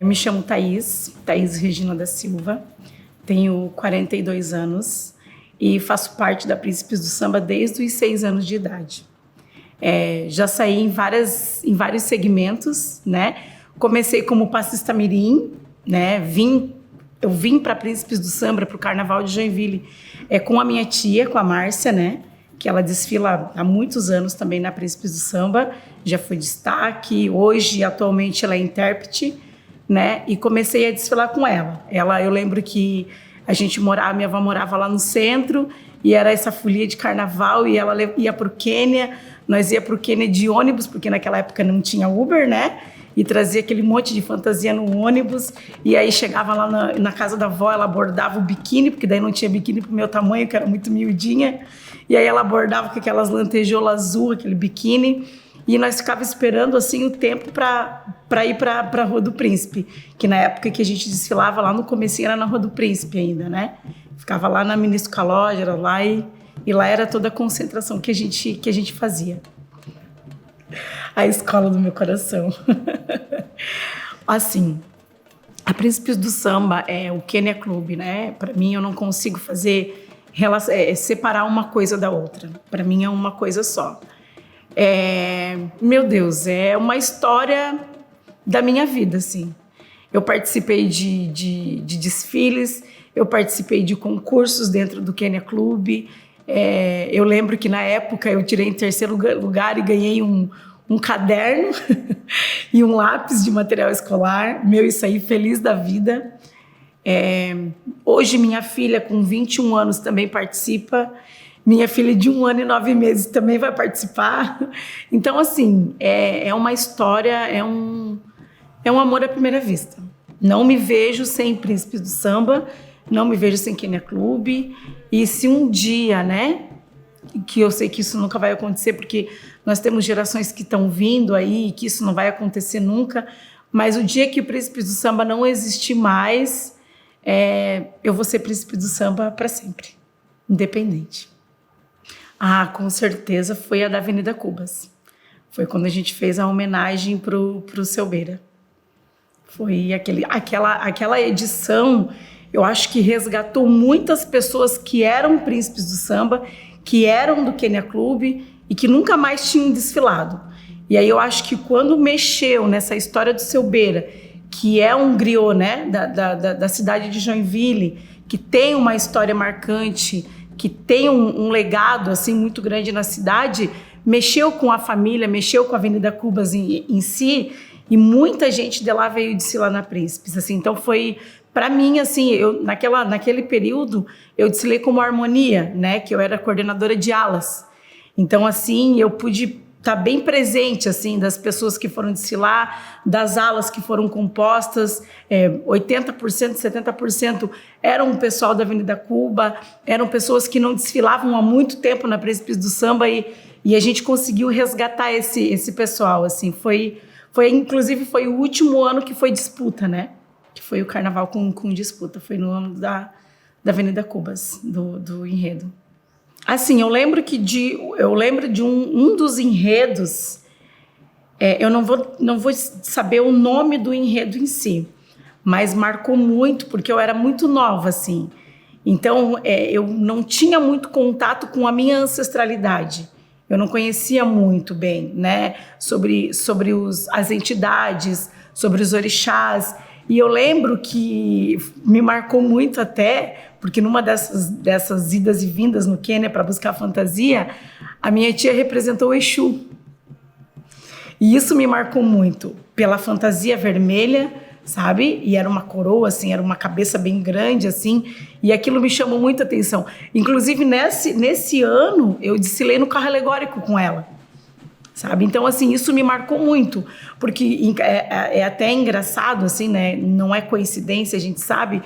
Me chamo Thaís Regina da Silva, tenho 42 anos e faço parte da Príncipes do Samba desde os 6 anos de idade. Já saí em vários segmentos, né? Comecei como passista mirim, né? Eu vim para Príncipes do Samba, para o Carnaval de Joinville, com a minha tia, com a Márcia, né? Que ela desfila há muitos anos também na Príncipes do Samba, já foi destaque, hoje, atualmente, ela é intérprete, né? E comecei a desfilar com ela. Eu lembro que minha avó morava lá no centro, e era essa folia de carnaval, e ela ia para o Quênia, nós ia para o Quênia de ônibus, porque naquela época não tinha Uber, né? E trazia aquele monte de fantasia no ônibus, e aí chegava lá na casa da avó, ela bordava o biquíni, porque daí não tinha biquíni pro meu tamanho, que era muito miudinha, e aí ela bordava com aquelas lantejoulas azul, aquele biquíni, e nós ficávamos esperando assim o tempo para ir para a Rua do Príncipe, que na época que a gente desfilava lá no comecinho era na Rua do Príncipe ainda, né? Ficava lá na Ministro Calói, era lá e lá era toda a concentração que a gente fazia. A escola do meu coração. Assim, a Príncipes do Samba é o Quênia Clube, né? Para mim, eu não consigo separar uma coisa da outra. Para mim, é uma coisa só. Meu Deus, é uma história da minha vida, assim. Eu participei de desfiles, eu participei de concursos dentro do Quênia Clube. Eu lembro que, na época, eu tirei em terceiro lugar e ganhei um caderno e um lápis de material escolar, e saí feliz da vida. Hoje minha filha, com 21 anos, também participa. Minha filha de 1 ano e 9 meses também vai participar. Então, assim, é uma história, é um amor à primeira vista. Não me vejo sem Príncipes do Samba, não me vejo sem Quênia Clube. E se um dia, né, que eu sei que isso nunca vai acontecer, porque nós temos gerações que estão vindo aí, que isso não vai acontecer nunca, mas o dia que o Príncipes do Samba não existir mais, eu vou ser Príncipe do Samba para sempre, independente. Com certeza foi a da Avenida Cubas. Foi quando a gente fez a homenagem pro Seu Beira. Foi aquela edição, eu acho que resgatou muitas pessoas que eram Príncipes do Samba, que eram do Quênia Clube e que nunca mais tinham desfilado. E aí eu acho que quando mexeu nessa história do Seu Beira, que é um griot, né, da cidade de Joinville, que tem uma história marcante, que tem um legado assim, muito grande na cidade, mexeu com a família, mexeu com a Avenida Cubas em si, e muita gente de lá veio desfilar na Príncipes. Assim, então foi... Para mim, assim, naquele período, eu desfilei como Harmonia, né? Que eu era coordenadora de alas. Então, assim, eu pude estar bem presente, assim, das pessoas que foram desfilar, das alas que foram compostas. 80%, 70% eram o pessoal da Avenida Cuba, eram pessoas que não desfilavam há muito tempo na Príncipes do Samba e a gente conseguiu resgatar esse pessoal, assim. Inclusive, foi o último ano que foi disputa, né? Que foi o carnaval com disputa, foi no ano da Avenida Cubas, do enredo. Assim, eu lembro de um dos enredos, eu não vou saber o nome do enredo em si, mas marcou muito, porque eu era muito nova, assim. Então, eu não tinha muito contato com a minha ancestralidade. Eu não conhecia muito bem, né, sobre as entidades, sobre os orixás. E eu lembro que me marcou muito até, porque numa dessas idas e vindas no Quênia para buscar fantasia, a minha tia representou o Exu. E isso me marcou muito, pela fantasia vermelha, sabe? E era uma coroa, assim, era uma cabeça bem grande, assim, e aquilo me chamou muita atenção. Inclusive, nesse ano, eu desfilei no carro alegórico com ela. Sabe? Então, assim, isso me marcou muito, porque é até engraçado, assim, né? Não é coincidência, a gente sabe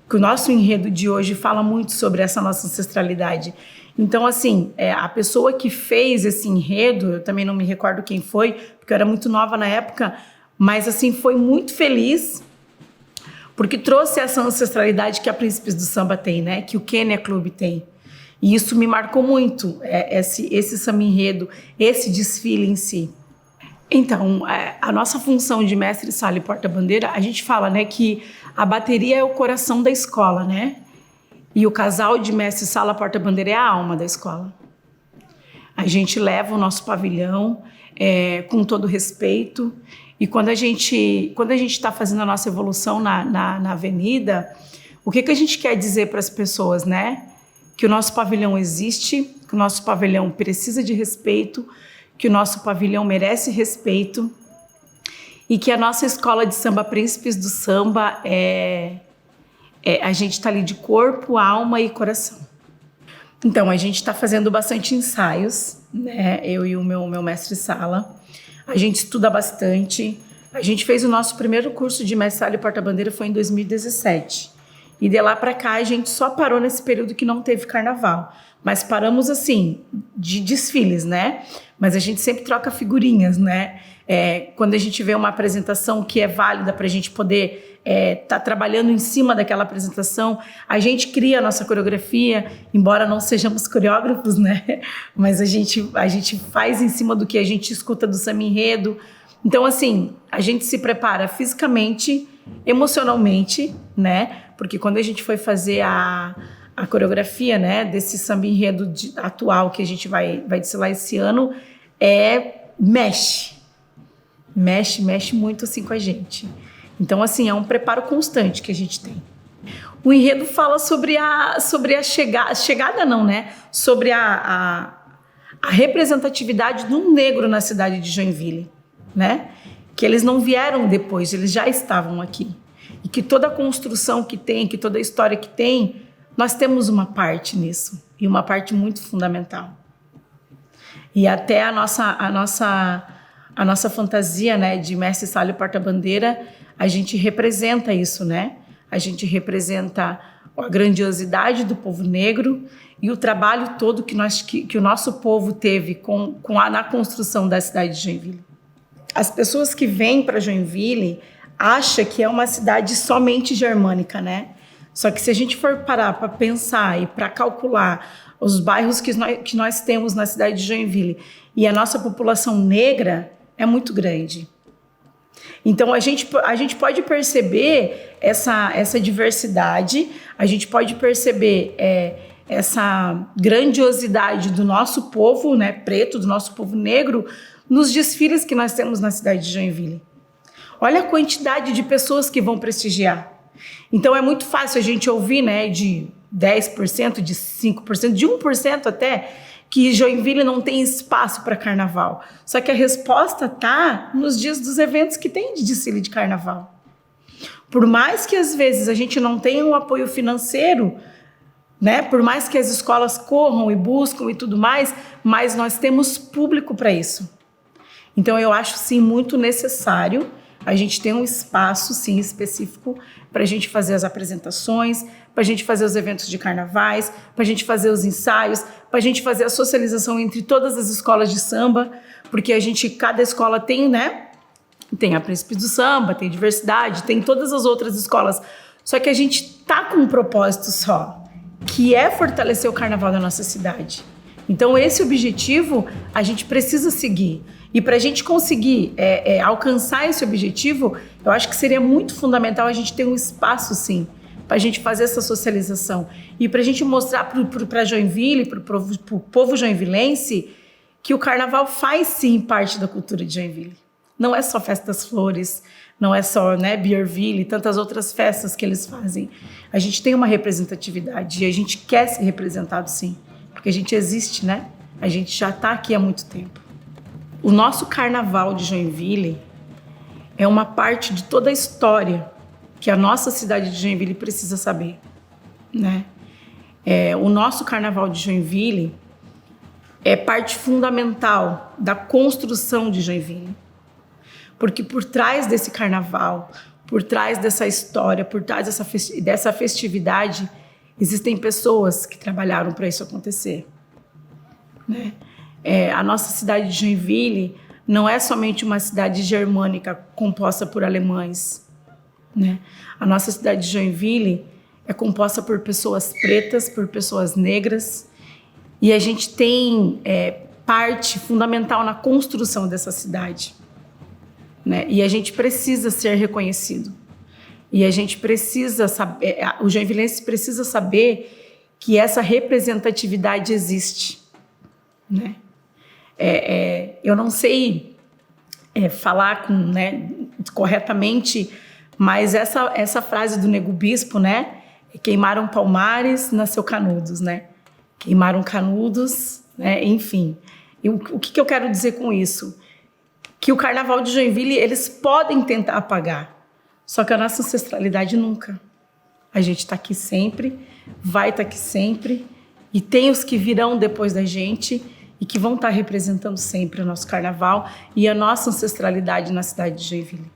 que o nosso enredo de hoje fala muito sobre essa nossa ancestralidade. Então, assim, a pessoa que fez esse enredo, eu também não me recordo quem foi, porque eu era muito nova na época, mas, assim, foi muito feliz, porque trouxe essa ancestralidade que a Príncipes do Samba tem, né? Que o Quênia Clube tem. E isso me marcou muito, esse samba enredo, esse desfile em si. Então, a nossa função de mestre sala e porta-bandeira, a gente fala, né, que a bateria é o coração da escola, né? E o casal de mestre sala porta-bandeira é a alma da escola. A gente leva o nosso pavilhão com todo respeito. E quando a gente está fazendo a nossa evolução na avenida, o que a gente quer dizer para as pessoas, né? Que o nosso pavilhão existe, que o nosso pavilhão precisa de respeito, que o nosso pavilhão merece respeito e que a nossa escola de samba Príncipes do Samba a gente está ali de corpo, alma e coração. Então, a gente está fazendo bastante ensaios, né? Eu e o meu mestre sala. A gente estuda bastante. A gente fez o nosso primeiro curso de mestre sala e porta-bandeira foi em 2017. E de lá para cá a gente só parou nesse período que não teve carnaval. Mas paramos assim, de desfiles, né? Mas a gente sempre troca figurinhas, né? Quando a gente vê uma apresentação que é válida para a gente poder tá trabalhando em cima daquela apresentação, a gente cria a nossa coreografia, embora não sejamos coreógrafos, né? Mas a gente faz em cima do que a gente escuta do samba enredo. Então, assim, a gente se prepara fisicamente, emocionalmente, né? Porque quando a gente foi fazer a coreografia, né, desse samba enredo atual que a gente vai desfilar esse ano, mexe muito assim com a gente. Então, assim, é um preparo constante que a gente tem. O enredo fala sobre a chegada não, né? Sobre a representatividade do negro na cidade de Joinville, né? Que eles não vieram depois, eles já estavam aqui. E que toda a construção que tem, que toda a história que tem, nós temos uma parte nisso. E uma parte muito fundamental. E até a nossa fantasia, né, de mestre sala e porta-bandeira, a gente representa isso, né? A gente representa a grandiosidade do povo negro e o trabalho todo que o nosso povo teve na construção da cidade de Joinville. As pessoas que vêm para Joinville acham que é uma cidade somente germânica, né? Só que se a gente for parar para pensar e para calcular os bairros que nós temos na cidade de Joinville e a nossa população negra é muito grande. Então, a gente pode perceber essa diversidade, a gente pode perceber essa grandiosidade do nosso povo, né, preto, do nosso povo negro, nos desfiles que nós temos na cidade de Joinville. Olha a quantidade de pessoas que vão prestigiar. Então, é muito fácil a gente ouvir, né, de 10%, de 5%, de 1% até, que Joinville não tem espaço para carnaval. Só que a resposta está nos dias dos eventos que tem de desfile de carnaval. Por mais que às vezes a gente não tenha um apoio financeiro, né? Por mais que as escolas corram e buscam e tudo mais, mas nós temos público para isso. Então eu acho sim muito necessário a gente ter um espaço sim específico para a gente fazer as apresentações, para a gente fazer os eventos de carnavais, para a gente fazer os ensaios, para a gente fazer a socialização entre todas as escolas de samba, porque cada escola tem, né? Tem a Príncipes do Samba, tem diversidade, tem todas as outras escolas. Só que a gente tá com um propósito só, que é fortalecer o carnaval da nossa cidade. Então esse objetivo a gente precisa seguir. E para a gente conseguir alcançar esse objetivo, eu acho que seria muito fundamental a gente ter um espaço, sim, para a gente fazer essa socialização. E para a gente mostrar para Joinville, para o povo joinvilense, que o carnaval faz, sim, parte da cultura de Joinville. Não é só Festa das Flores, não é só, né, Beerville e tantas outras festas que eles fazem. A gente tem uma representatividade e a gente quer ser representado, sim, porque a gente existe, né? A gente já está aqui há muito tempo. O nosso carnaval de Joinville é uma parte de toda a história que a nossa cidade de Joinville precisa saber, né? O nosso carnaval de Joinville é parte fundamental da construção de Joinville. Porque por trás desse carnaval, por trás dessa história, por trás dessa festividade, existem pessoas que trabalharam para isso acontecer, né? A nossa cidade de Joinville não é somente uma cidade germânica composta por alemães, né? A nossa cidade de Joinville é composta por pessoas pretas, por pessoas negras, e a gente tem parte fundamental na construção dessa cidade. né? E a gente precisa ser reconhecido. E a gente precisa saber, o joinvilense precisa saber que essa representatividade existe, né? Eu não sei falar né, corretamente, mas essa frase do Nego Bispo, né? Queimaram Palmares, nasceu Canudos, né? Queimaram Canudos, né? Enfim. E o que eu quero dizer com isso? Que o Carnaval de Joinville, eles podem tentar apagar, só que a nossa ancestralidade nunca. A gente está aqui sempre, vai estar aqui sempre, e tem os que virão depois da gente e que vão estar representando sempre o nosso Carnaval e a nossa ancestralidade na cidade de Joinville.